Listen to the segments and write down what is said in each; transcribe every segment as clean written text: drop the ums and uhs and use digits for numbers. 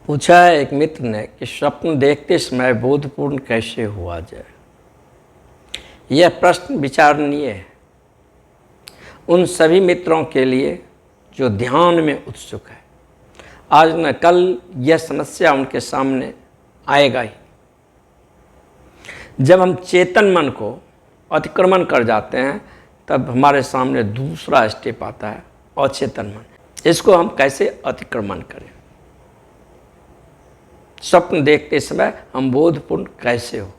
पूछा है एक मित्र ने कि स्वप्न देखते समय बोधपूर्ण कैसे हुआ जाए। यह प्रश्न विचारणीय है उन सभी मित्रों के लिए जो ध्यान में उत्सुक है। आज न कल यह समस्या उनके सामने आएगा ही। जब हम चेतन मन को अतिक्रमण कर जाते हैं तब हमारे सामने दूसरा स्टेप आता है, अचेतन मन। इसको हम कैसे अतिक्रमण करें? स्वप्न देखते समय हम बोधपूर्ण कैसे हो?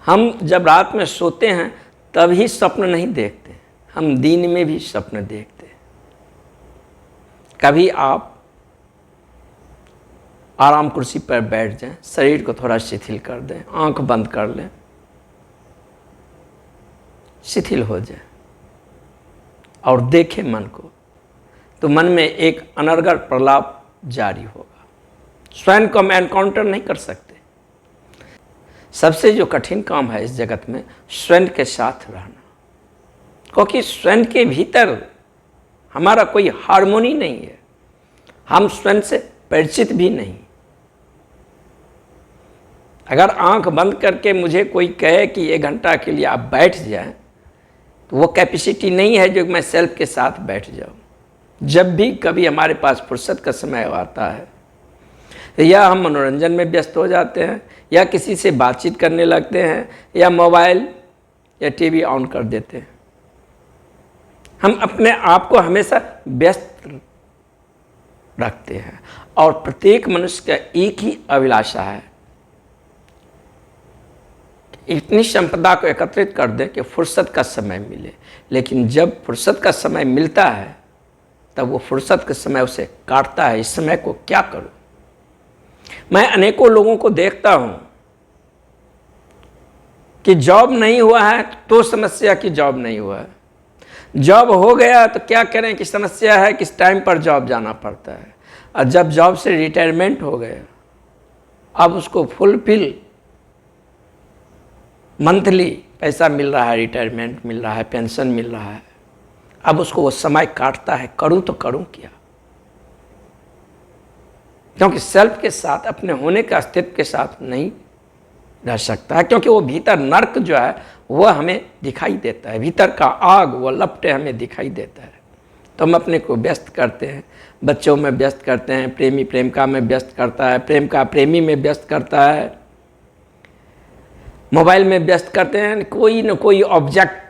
हम जब रात में सोते हैं तभी स्वप्न नहीं देखते, हम दिन में भी स्वप्न देखते हैं। कभी आप आराम कुर्सी पर बैठ जाएं, शरीर को थोड़ा शिथिल कर दें, आंख बंद कर लें, शिथिल हो जाए और देखें मन को, तो मन में एक अनर्गल प्रलाप जारी होगा। स्वयं को हम एनकाउंटर नहीं कर सकते। सबसे जो कठिन काम है इस जगत में स्वयं के साथ रहना, क्योंकि स्वयं के भीतर हमारा कोई हार्मोनी नहीं है, हम स्वयं से परिचित भी नहीं। अगर आंख बंद करके मुझे कोई कहे कि 1 घंटा के लिए आप बैठ जाएं, तो वो कैपेसिटी नहीं है जो मैं सेल्फ के साथ बैठ जाऊं। जब भी कभी हमारे पास फुर्सत का समय आता है, या हम मनोरंजन में व्यस्त हो जाते हैं, या किसी से बातचीत करने लगते हैं, या मोबाइल या टीवी ऑन कर देते हैं। हम अपने आप को हमेशा व्यस्त रखते हैं और प्रत्येक मनुष्य का एक ही अभिलाषा है, इतनी संपदा को एकत्रित कर दें कि फुर्सत का समय मिले। लेकिन जब फुर्सत का समय मिलता है तब वो फुर्सत के समय उसे काटता है। इस समय को क्या करूं? मैं अनेकों लोगों को देखता हूं कि जॉब नहीं हुआ है तो समस्या कि जॉब नहीं हुआ है, जॉब हो गया तो क्या करें कि समस्या है किस टाइम पर जॉब जाना पड़ता है, और जब जॉब से रिटायरमेंट हो गया अब उसको फुलफिल मंथली पैसा मिल रहा है, रिटायरमेंट मिल रहा है, पेंशन मिल रहा है, अब उसको वो समय काटता है, करूं तो करूं क्या? क्योंकि सेल्फ के साथ, अपने होने के अस्तित्व के साथ नहीं रह सकता है, क्योंकि वो भीतर नर्क जो है वह हमें दिखाई देता है, भीतर का आग वो लपटे हमें दिखाई देता है। तो हम अपने को व्यस्त करते हैं, बच्चों में व्यस्त करते हैं, प्रेमी प्रेमिका में व्यस्त करता है, प्रेम का प्रेमी में व्यस्त करता है, मोबाइल में व्यस्त करते हैं। कोई न कोई ऑब्जेक्ट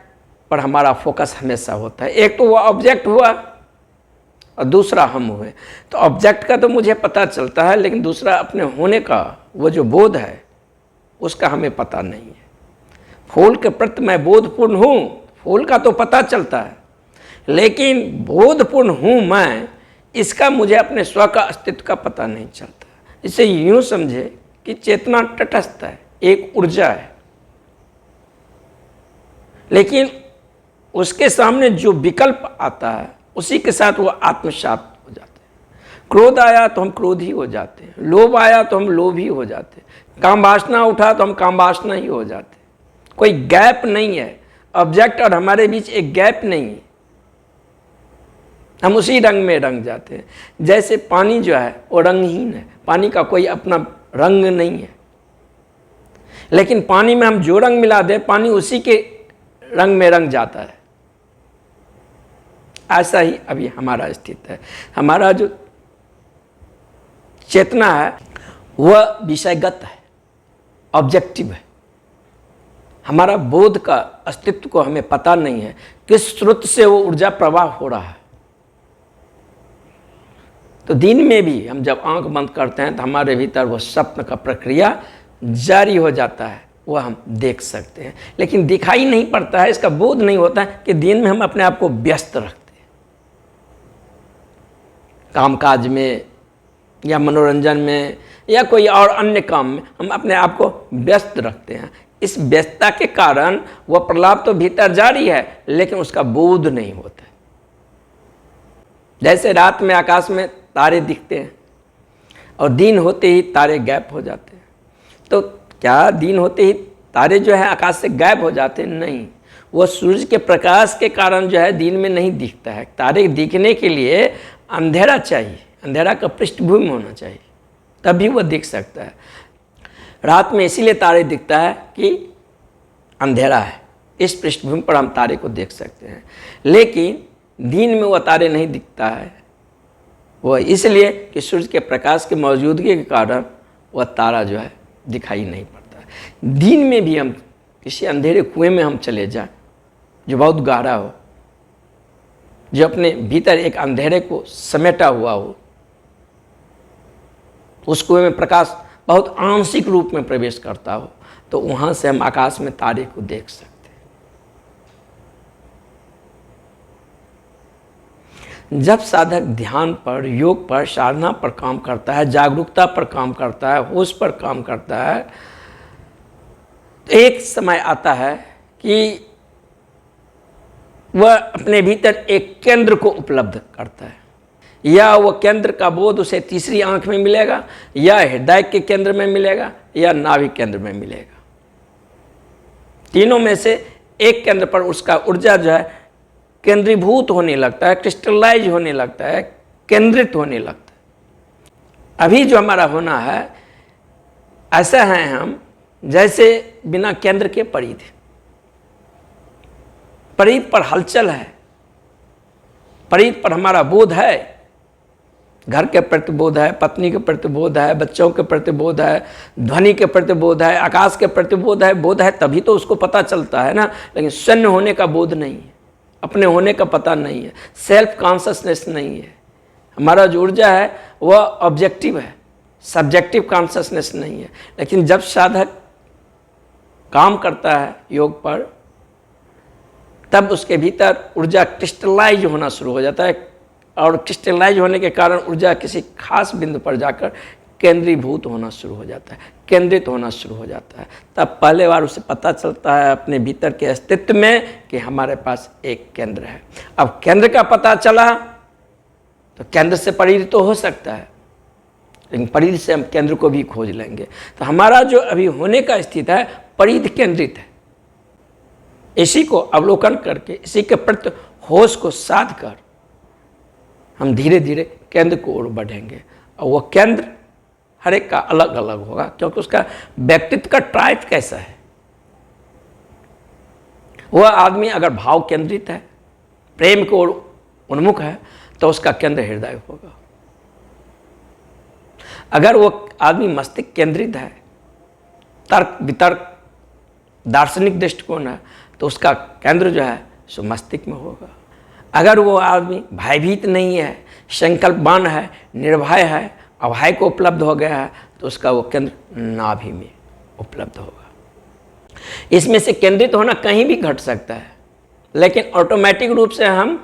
पर हमारा फोकस हमेशा होता है। एक तो वो ऑब्जेक्ट हुआ और दूसरा हम हुए। तो ऑब्जेक्ट का तो मुझे पता चलता है, लेकिन दूसरा अपने होने का वो जो बोध है उसका हमें पता नहीं है। फूल के प्रति मैं बोधपूर्ण हूँ, फूल का तो पता चलता है, लेकिन बोधपूर्ण हूँ मैं, इसका मुझे अपने स्व का अस्तित्व का पता नहीं चलता। इसे यूँ समझे कि चेतना तटस्थ है, एक ऊर्जा है, लेकिन उसके सामने जो विकल्प आता है उसी के साथ वो आत्मसात हो जाते हैं। क्रोध आया तो हम क्रोधी हो जाते हैं, लोभ आया तो हम लोभी हो जाते हैं, काम वासना उठा तो हम काम वासना ही हो जाते हैं। कोई गैप नहीं है, ऑब्जेक्ट और हमारे बीच एक गैप नहीं है, हम उसी रंग में रंग जाते हैं। जैसे पानी जो है वो रंगहीन है, पानी का कोई अपना रंग नहीं है, लेकिन पानी में हम जो रंग मिला दें पानी उसी के रंग में रंग जाता है। ऐसा ही अभी हमारा स्थिति है। हमारा जो चेतना है वह विषयगत है, ऑब्जेक्टिव है। हमारा बोध का अस्तित्व को हमें पता नहीं है, किस स्रोत से वो ऊर्जा प्रवाह हो रहा है। तो दिन में भी हम जब आंख बंद करते हैं तो हमारे भीतर वो स्वप्न का प्रक्रिया जारी हो जाता है, वह हम देख सकते हैं, लेकिन दिखाई नहीं पड़ता है। इसका बोध नहीं होता है कि दिन में हम अपने आप को व्यस्त रखते हैं, कामकाज में या मनोरंजन में या कोई और अन्य काम में हम अपने आप को व्यस्त रखते हैं। इस व्यस्तता के कारण वह प्रलाप तो भीतर जारी है, लेकिन उसका बोध नहीं होता है। जैसे रात में आकाश में तारे दिखते हैं और दिन होते ही तारे गायब हो जाते हैं। तो क्या दिन होते ही तारे जो है आकाश से गायब हो जाते हैं? नहीं, वो सूरज के प्रकाश के कारण जो है दिन में नहीं दिखता है। तारे दिखने के लिए अंधेरा चाहिए, अंधेरा का पृष्ठभूमि होना चाहिए, तभी वह दिख सकता है। रात में इसीलिए तारे दिखता है कि अंधेरा है, इस पृष्ठभूमि पर हम तारे को देख सकते हैं। लेकिन दिन में वह तारे नहीं दिखता है, वह इसलिए कि सूर्य के प्रकाश की मौजूदगी के कारण वह तारा जो है दिखाई नहीं पड़ता है। दिन में भी हम किसी अंधेरे कुएं में हम चले जाएं जो बहुत गहरा हो, जो अपने भीतर एक अंधेरे को समेटा हुआ हो, उस कुएं में प्रकाश बहुत आंशिक रूप में प्रवेश करता हो, तो वहाँ से हम आकाश में तारे को देख सकते हैं। जब साधक ध्यान पर, योग पर, साधना पर काम करता है, जागरूकता पर काम करता है, होश पर काम करता है, तो एक समय आता है कि वह अपने भीतर एक केंद्र को उपलब्ध करता है। या वह केंद्र का बोध उसे तीसरी आंख में मिलेगा, या हृदय के केंद्र में मिलेगा, या नाभि केंद्र में मिलेगा। तीनों में से एक केंद्र पर उसका ऊर्जा जो है केंद्रीभूत होने लगता है, क्रिस्टलाइज होने लगता है, केंद्रित होने लगता है। अभी जो हमारा होना है, ऐसा है हम जैसे बिना केंद्र के परिध, परिध पर हलचल है, परिध पर हमारा बोध है, घर के प्रति बोध है, पत्नी के प्रति बोध है, बच्चों के प्रति बोध है, ध्वनि के प्रति बोध है, आकाश के प्रति बोध है, तभी तो उसको पता चलता है ना। लेकिन शून्य होने का बोध नहीं है, अपने होने का पता नहीं है, सेल्फ कॉन्शसनेस नहीं है। हमारा जो ऊर्जा है वह ऑब्जेक्टिव है, सब्जेक्टिव कॉन्शसनेस नहीं है। लेकिन जब साधक काम करता है योग पर, तब उसके भीतर ऊर्जा क्रिस्टलाइज होना शुरू हो जाता है, और क्रिस्टलाइज होने के कारण ऊर्जा किसी खास बिंदु पर जाकर केंद्रीभूत होना शुरू हो जाता है, केंद्रित होना शुरू हो जाता है। तब पहले बार उसे पता चलता है अपने भीतर के अस्तित्व में कि हमारे पास एक केंद्र है। अब केंद्र का पता चला तो केंद्र से परिध तो हो सकता है, लेकिन परिध से हम केंद्र को भी खोज लेंगे। तो हमारा जो अभी होने का स्थिति है परिध केंद्रित है। इसी को अवलोकन करके, इसी के प्रति होश को साध कर हम धीरे धीरे केंद्र को ओर बढ़ेंगे। और वह केंद्र हर एक का अलग अलग होगा, क्योंकि उसका व्यक्तित्व का टाइप कैसा है। वह आदमी अगर भाव केंद्रित है, प्रेम को उन्मुख है, तो उसका केंद्र हृदय होगा। अगर वो आदमी मस्तिष्क केंद्रित है, तर्क वितर्क दार्शनिक दृष्टिकोण है, तो उसका केंद्र जो है सो मस्तिष्क में होगा। अगर वो आदमी भयभीत नहीं है, संकल्पवान है, निर्भय है, अभय को उपलब्ध हो गया है, तो उसका वो केंद्र नाभि में उपलब्ध होगा। इसमें से केंद्रित होना कहीं भी घट सकता है, लेकिन ऑटोमेटिक रूप से हम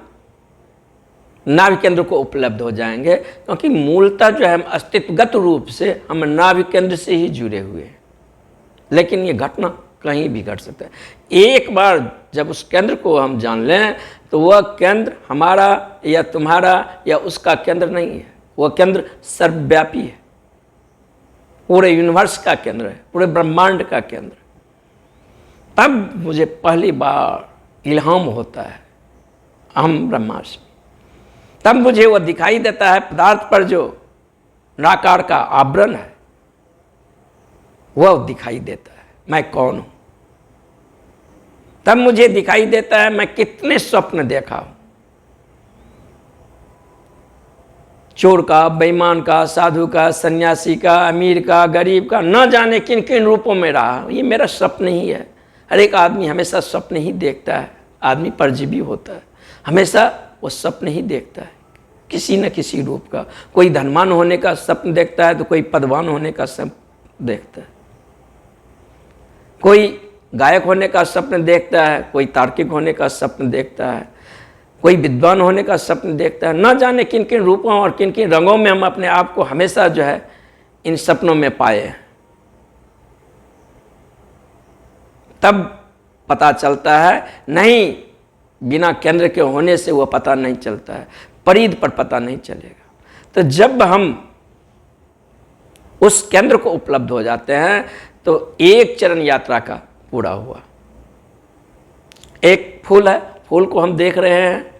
नाभि केंद्र को उपलब्ध हो जाएंगे, क्योंकि मूलतः जो है हम अस्तित्वगत रूप से हम नाभि केंद्र से ही जुड़े हुए हैं। लेकिन ये घटना कहीं भी घट सकता है। एक बार जब उस केंद्र को हम जान लें, तो वह केंद्र हमारा या तुम्हारा या उसका केंद्र नहीं है, वह केंद्र सर्वव्यापी है, पूरे यूनिवर्स का केंद्र है, पूरे ब्रह्मांड का केंद्र। तब मुझे पहली बार इल्हाम होता है अहम ब्रह्मास्मि। तब मुझे वह दिखाई देता है पदार्थ पर जो नाकार का आवरण है, वह दिखाई देता है मैं कौन हूं। तब मुझे दिखाई देता है मैं कितने स्वप्न देखा हूं, चोर का, बेईमान का, साधु का, सन्यासी का, अमीर का, गरीब का, न जाने किन किन रूपों में रहा। ये मेरा स्वप्न ही है। हर एक आदमी हमेशा स्वप्न ही देखता है। आदमी परजीवी होता है, हमेशा वो स्वप्न ही देखता है, किसी न किसी रूप का। कोई धनवान होने का स्वप्न देखता है, तो कोई पदवान होने का स्वप्न देखता है, कोई गायक होने का स्वप्न देखता है, कोई तार्किक होने का स्वप्न देखता है, कोई विद्वान होने का स्वप्न देखता है। न जाने किन किन रूपों और किन किन रंगों में हम अपने आप को हमेशा जो है इन सपनों में पाए हैं। तब पता चलता है, नहीं, बिना केंद्र के होने से वह पता नहीं चलता है, परिध पर पता नहीं चलेगा। तो जब हम उस केंद्र को उपलब्ध हो जाते हैं, तो एक चरण यात्रा का पूरा हुआ। एक फूल है, फूल को हम देख रहे हैं,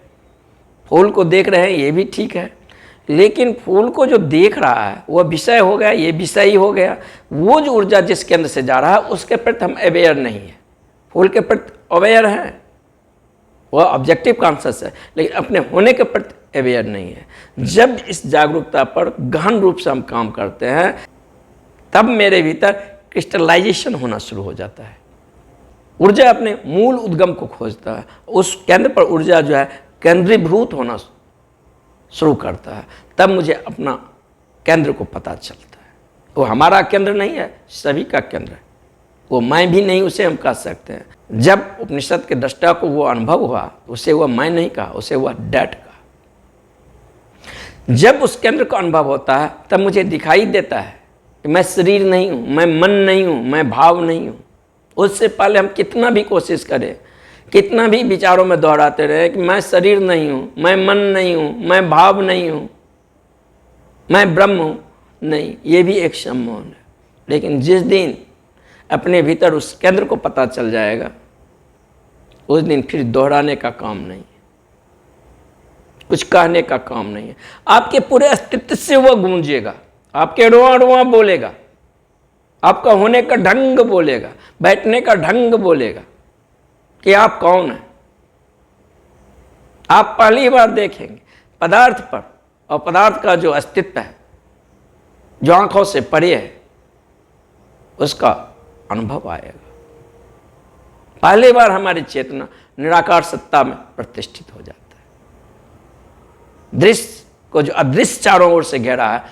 फूल को देख रहे हैं, ये भी ठीक है, लेकिन फूल को जो देख रहा है वह विषय हो गया, ये विषय ही हो गया। वो जो ऊर्जा जिस केंद्र से जा रहा है उसके प्रति हम अवेयर नहीं है। फूल के प्रति अवेयर हैं, वह ऑब्जेक्टिव कॉन्शियस है, लेकिन अपने होने के प्रति अवेयर नहीं है। जब इस जागरूकता पर गहन रूप से हम काम करते हैं तब मेरे भीतर क्रिस्टलाइजेशन होना शुरू हो जाता है। ऊर्जा अपने मूल उद्गम को खोजता है, उस केंद्र पर ऊर्जा जो है केंद्रीभूत होना शुरू करता है। तब मुझे अपना केंद्र को पता चलता है। वो हमारा केंद्र नहीं है, सभी का केंद्र है। वो मैं भी नहीं उसे हम कह सकते हैं। जब उपनिषद के दृष्टा को वो अनुभव हुआ उसे वह मैं नहीं कहा, उसे वह डैट कहा। जब उस केंद्र का अनुभव होता है तब मुझे दिखाई देता है कि मैं शरीर नहीं हूँ, मैं मन नहीं हूँ, मैं भाव नहीं हूँ। उससे पहले हम कितना भी कोशिश करें, कितना भी विचारों में दोहराते रहे कि मैं शरीर नहीं हूँ, मैं मन नहीं हूँ, मैं भाव नहीं हूँ, मैं ब्रह्म हूँ, नहीं, ये भी एक सम्मोहन है। लेकिन जिस दिन अपने भीतर उस केंद्र को पता चल जाएगा उस दिन फिर दोहराने का काम नहीं है, कुछ कहने का काम नहीं है। आपके पूरे अस्तित्व से वह गूंजेगा, आपके रोआ रोआ बोलेगा, आपका होने का ढंग बोलेगा, बैठने का ढंग बोलेगा कि आप कौन हैं। आप पहली बार देखेंगे पदार्थ पर, और पदार्थ का जो अस्तित्व है, जो आंखों से परे है, उसका अनुभव आएगा। पहली बार हमारी चेतना निराकार सत्ता में प्रतिष्ठित हो जाता है। दृश्य को जो अदृश्य चारों ओर से घेरा है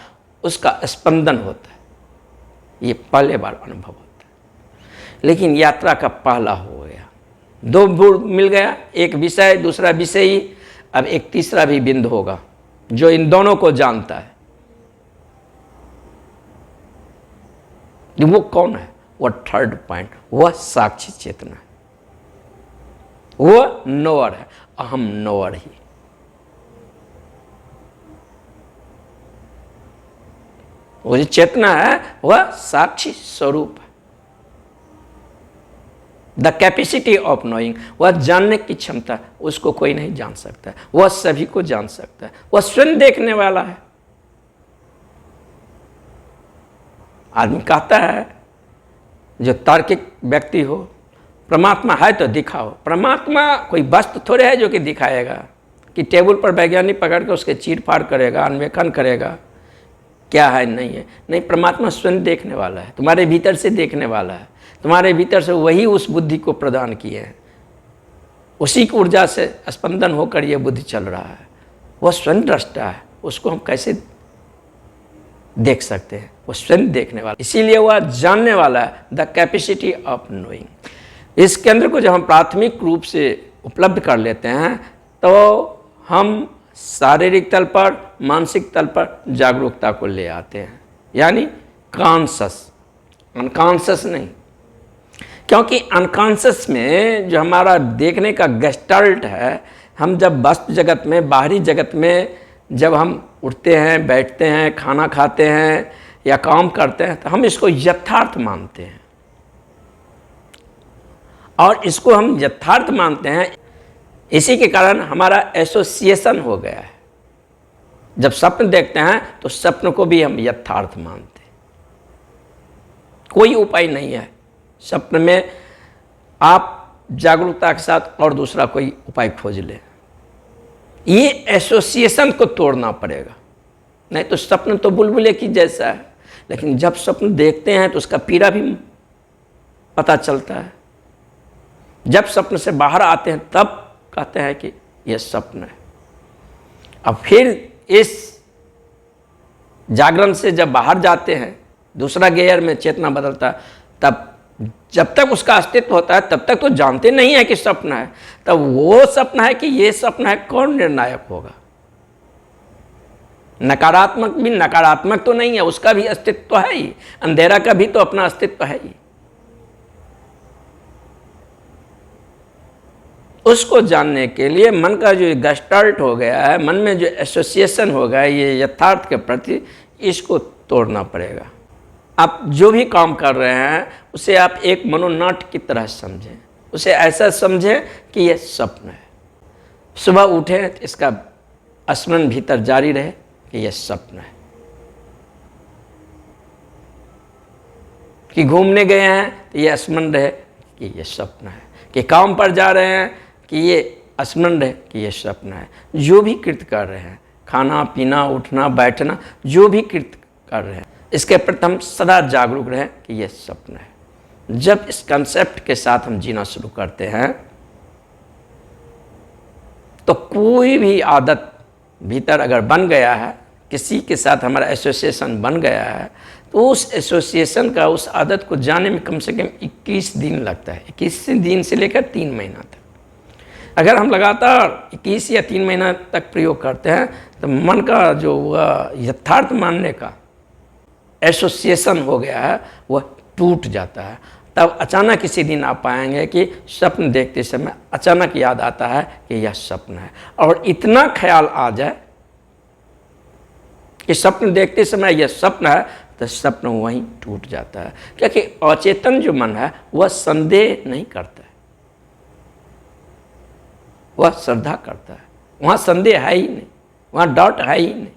उसका स्पंदन होता है। ये पहले बार अनुभव होता है। लेकिन यात्रा का पहला हो गया, दो बुढ़ मिल गया, एक विषय दूसरा विषयी, अब एक तीसरा भी बिंदु होगा जो इन दोनों को जानता है। वो कौन है? वह थर्ड पॉइंट, वह साक्षी चेतना है, वह नोअर है, अहम नोअर ही। वो जो चेतना है वह साक्षी स्वरूप है। द कैपेसिटी ऑफ नोइंग, वह जानने की क्षमता, उसको कोई नहीं जान सकता है, वह सभी को जान सकता है, वह स्वयं देखने वाला है। आदमी कहता है, जो तार्किक व्यक्ति हो, परमात्मा है तो दिखाओ। परमात्मा कोई वस्तु थोड़े है जो कि दिखाएगा, कि टेबल पर वैज्ञानिक पकड़ के उसके चीर फाड़ करेगा, अन्वेषण करेगा क्या है नहीं है। नहीं, परमात्मा स्वयं देखने वाला है, तुम्हारे भीतर से देखने वाला है, तुम्हारे भीतर से वही उस बुद्धि को प्रदान किए हैं, उसी की ऊर्जा से स्पंदन होकर यह बुद्धि चल रहा है। वह स्वयं दृष्टा है, उसको हम कैसे देख सकते हैं? वो स्वयं देखने वाला, इसीलिए वह जानने वाला है। The capacity of knowing. इस केंद्र को जब हम प्राथमिक रूप से उपलब्ध कर लेते हैं तो हम शारीरिक तल पर, मानसिक तल पर जागरूकता को ले आते हैं, यानी कॉन्शस, अनकॉन्शस नहीं। क्योंकि अनकॉन्शस में जो हमारा देखने का गेस्टल्ट है, हम जब वस्तु जगत में, बाहरी जगत में जब हम उठते हैं, बैठते हैं, खाना खाते हैं या काम करते हैं तो हम इसको यथार्थ मानते हैं, और इसको हम यथार्थ मानते हैं। इसी के कारण हमारा एसोसिएशन हो गया है। जब स्वप्न देखते हैं तो स्वप्न को भी हम यथार्थ मानते हैं। कोई उपाय नहीं है स्वप्न में, आप जागरूकता के साथ और दूसरा कोई उपाय खोज लें। ये एसोसिएशन को तोड़ना पड़ेगा, नहीं तो स्वप्न तो बुलबुले की जैसा है। लेकिन जब स्वप्न देखते हैं तो उसका पीड़ा भी पता चलता है। जब स्वप्न से बाहर आते हैं तब कहते हैं कि यह स्वप्न है। अब फिर इस जागरण से जब बाहर जाते हैं, दूसरा गियर में चेतना बदलता है, तब जब तक उसका अस्तित्व होता है तब तक तो जानते नहीं है कि स्वप्न है। तब वो स्वप्न है कि ये स्वप्न है, कौन निर्णायक होगा? नकारात्मक भी नकारात्मक तो नहीं है, उसका भी अस्तित्व तो है ही, अंधेरा का भी तो अपना अस्तित्व है ही। उसको जानने के लिए मन का जो गेस्टल्ट हो गया है, मन में जो एसोसिएशन हो गया है ये यथार्थ के प्रति, इसको तोड़ना पड़ेगा। आप जो भी काम कर रहे हैं उसे आप एक मनोनाट्य की तरह समझें, उसे ऐसा समझें कि यह स्वप्न है। सुबह उठें, इसका स्मरण भीतर जारी रहे, कि यह स्वप्न है। कि घूमने गए हैं तो ये स्मरण रहे कि ये स्वप्न है। कि काम पर जा रहे हैं कि ये स्मरण रहे कि ये स्वप्न है। जो भी कृत्य कर रहे हैं, खाना पीना उठना बैठना, जो भी कृत्य कर रहे हैं, इसके प्रति हम सदा जागरूक रहें कि ये स्वप्न है। जब इस कंसेप्ट के साथ हम जीना शुरू करते हैं तो कोई भी आदत भीतर अगर बन गया है, किसी के साथ हमारा एसोसिएशन बन गया है, तो उस एसोसिएशन का, उस आदत को जाने में कम से कम 21 दिन लगता है। 21 दिन से लेकर 3 महीना तक। अगर हम लगातार 21 या 3 महीना तक प्रयोग करते हैं तो मन का जो यथार्थ मानने का एसोसिएशन हो गया है वह टूट जाता है। तब अचानक किसी दिन आप पाएंगे कि स्वप्न देखते समय अचानक याद आता है कि यह स्वप्न है, और इतना ख्याल आ जाए कि स्वप्न देखते समय यह स्वप्न है, तो स्वप्न वहीं टूट जाता है। क्योंकि अचेतन जो मन है वह संदेह नहीं करता है, वह श्रद्धा करता है। वहाँ संदेह है ही नहीं, वहाँ डाउट है ही नहीं।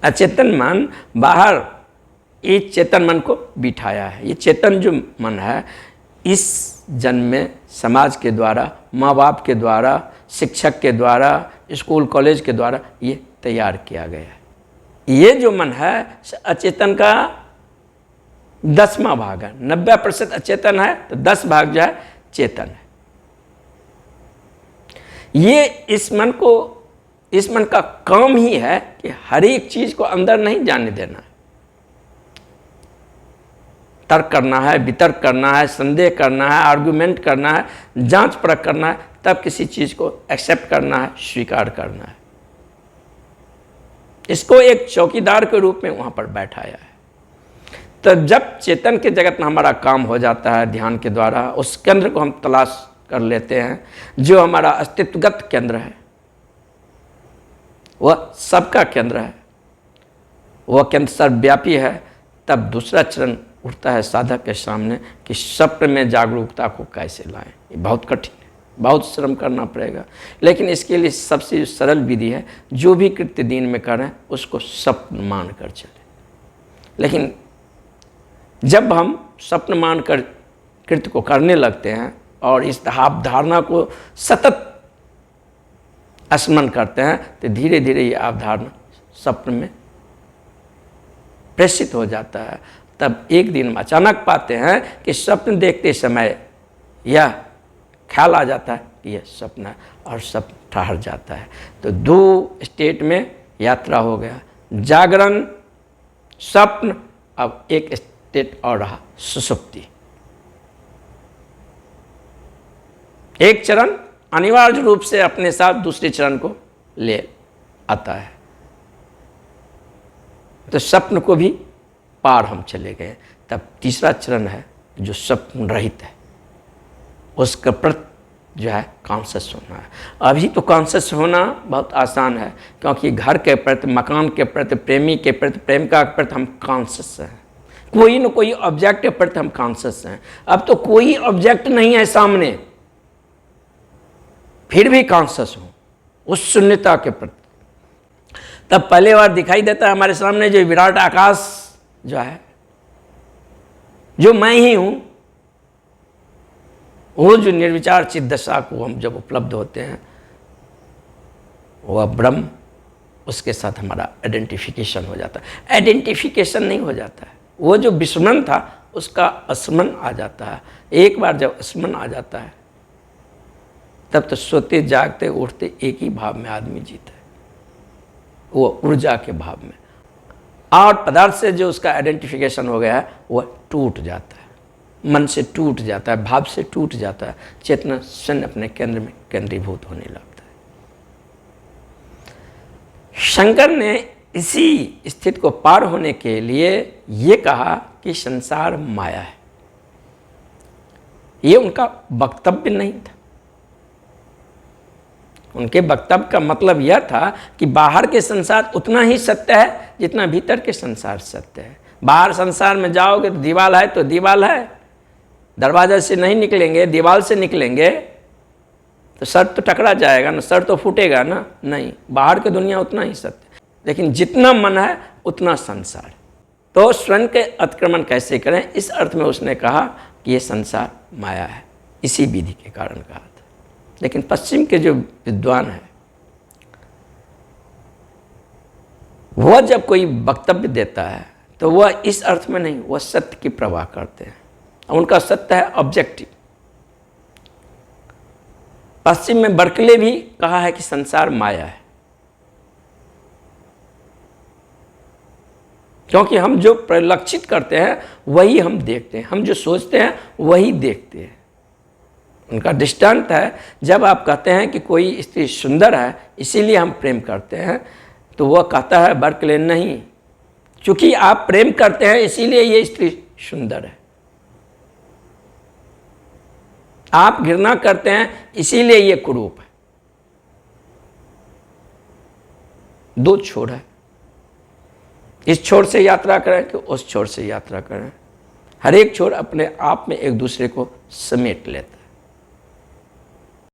अचेतन मन बाहर इस चेतन मन को बिठाया है। ये चेतन जो मन है इस जन्म में समाज के द्वारा, माँ बाप के द्वारा, शिक्षक के द्वारा, स्कूल कॉलेज के द्वारा ये तैयार किया गया है। ये जो मन है अचेतन का 10वां भाग है। 90% अचेतन है तो 10 भाग जो है चेतन है। ये इस मन का काम ही है कि हर एक चीज को अंदर नहीं जाने देना है। तर्क करना है, वितर्क करना है, संदेह करना है, आर्गुमेंट करना है, जांच परख करना है, तब किसी चीज को एक्सेप्ट करना है, स्वीकार करना है। इसको एक चौकीदार के रूप में वहां पर बैठाया है। तो जब चेतन के जगत में हमारा काम हो जाता है ध्यान के द्वारा, उस केंद्र को हम तलाश कर लेते हैं जो हमारा अस्तित्वगत केंद्र है, वह सबका केंद्र है, वह केंद्र सर्वव्यापी है। तब दूसरा चरण उठता है साधक के सामने कि स्वप्न में जागरूकता को कैसे लाएं। ये बहुत कठिन है, बहुत श्रम करना पड़ेगा, लेकिन इसके लिए सबसे सरल विधि है जो भी कृत्य दिन में करें उसको स्वप्न मान कर चले। लेकिन जब हम स्वप्न मान कर कृत्य को करने लगते हैं और इस अवधारणा को सतत स्मरण करते हैं तो धीरे धीरे ये अवधारणा स्वप्न में प्रेषित हो जाता है। तब एक दिन अचानक पाते हैं कि स्वप्न देखते समय यह ख्याल आ जाता है कि यह स्वप्न है, और स्वप्न ठहर जाता है। तो 2 स्टेट में यात्रा हो गया, जागरण, स्वप्न। अब एक स्टेट और रहा सुषुप्ति। एक चरण अनिवार्य रूप से अपने साथ दूसरे चरण को ले आता है। तो स्वप्न को भी पार हम चले गए। तब तीसरा चरण है जो स्वप्न रहित है, उसका प्रति जो है कॉन्शियस होना है। अभी तो कॉन्शियस होना बहुत आसान है, क्योंकि घर के प्रति, मकान के प्रति, प्रेमी के प्रति, प्रेमिका के प्रति हम कॉन्शियस हैं। कोई न कोई ऑब्जेक्ट के प्रति हम कॉन्शियस हैं। अब तो कोई ऑब्जेक्ट नहीं है सामने, फिर भी कॉन्शियस हूँ उस शून्यता के प्रति। तब पहले बार दिखाई देता है हमारे सामने जो विराट आकाश जो है, जो मैं ही हूं, वो जो निर्विचार चित्त दशा को हम जब उपलब्ध होते हैं, वह ब्रह्म, उसके साथ हमारा आइडेंटिफिकेशन हो जाता है। आइडेंटिफिकेशन नहीं हो जाता है, वो जो विस्मरण था उसका स्मरण आ जाता है। एक बार जब स्मरण आ जाता है तब तो सोते जागते उठते एक ही भाव में आदमी जीता है, वो ऊर्जा के भाव में। और पदार्थ से जो उसका आइडेंटिफिकेशन हो गया है वह टूट जाता है, मन से टूट जाता है, भाव से टूट जाता है, चेतना स्वयं अपने केंद्र में केंद्रीभूत होने लगता है। शंकर ने इसी स्थिति को पार होने के लिए ये कहा कि संसार माया है। ये उनका वक्तव्य नहीं था। उनके वक्तव्य का मतलब यह था कि बाहर के संसार उतना ही सत्य है जितना भीतर के संसार सत्य है। बाहर संसार में जाओगे तो दीवाल है तो दीवाल है, दरवाजा से नहीं निकलेंगे, दीवाल से निकलेंगे तो सर तो टकरा जाएगा ना, सर तो फूटेगा ना, नहीं, बाहर की दुनिया उतना ही सत्य। लेकिन जितना मन है उतना संसार। तो स्वयं के अतिक्रमण कैसे करें, इस अर्थ में उसने कहा कि ये संसार माया है, इसी विधि के कारण कहा था। लेकिन पश्चिम के जो विद्वान हैं वह जब कोई वक्तव्य देता है तो वह इस अर्थ में नहीं, वह सत्य की प्रवाह करते हैं। उनका सत्य है ऑब्जेक्टिव। पश्चिम में बर्कले भी कहा है कि संसार माया है, क्योंकि हम जो परिलक्षित करते हैं वही हम देखते हैं, हम जो सोचते हैं वही देखते हैं। उनका दृष्टांत है, जब आप कहते हैं कि कोई स्त्री सुंदर है इसीलिए हम प्रेम करते हैं, तो वह कहता है बर्कले नहीं, क्योंकि आप प्रेम करते हैं इसीलिए ये स्त्री सुंदर है। आप घृणा करते हैं इसीलिए ये कुरूप है। दो छोर है, इस छोर से यात्रा करें कि उस छोर से यात्रा करें। हर एक छोर अपने आप में एक दूसरे को समेट लेता है।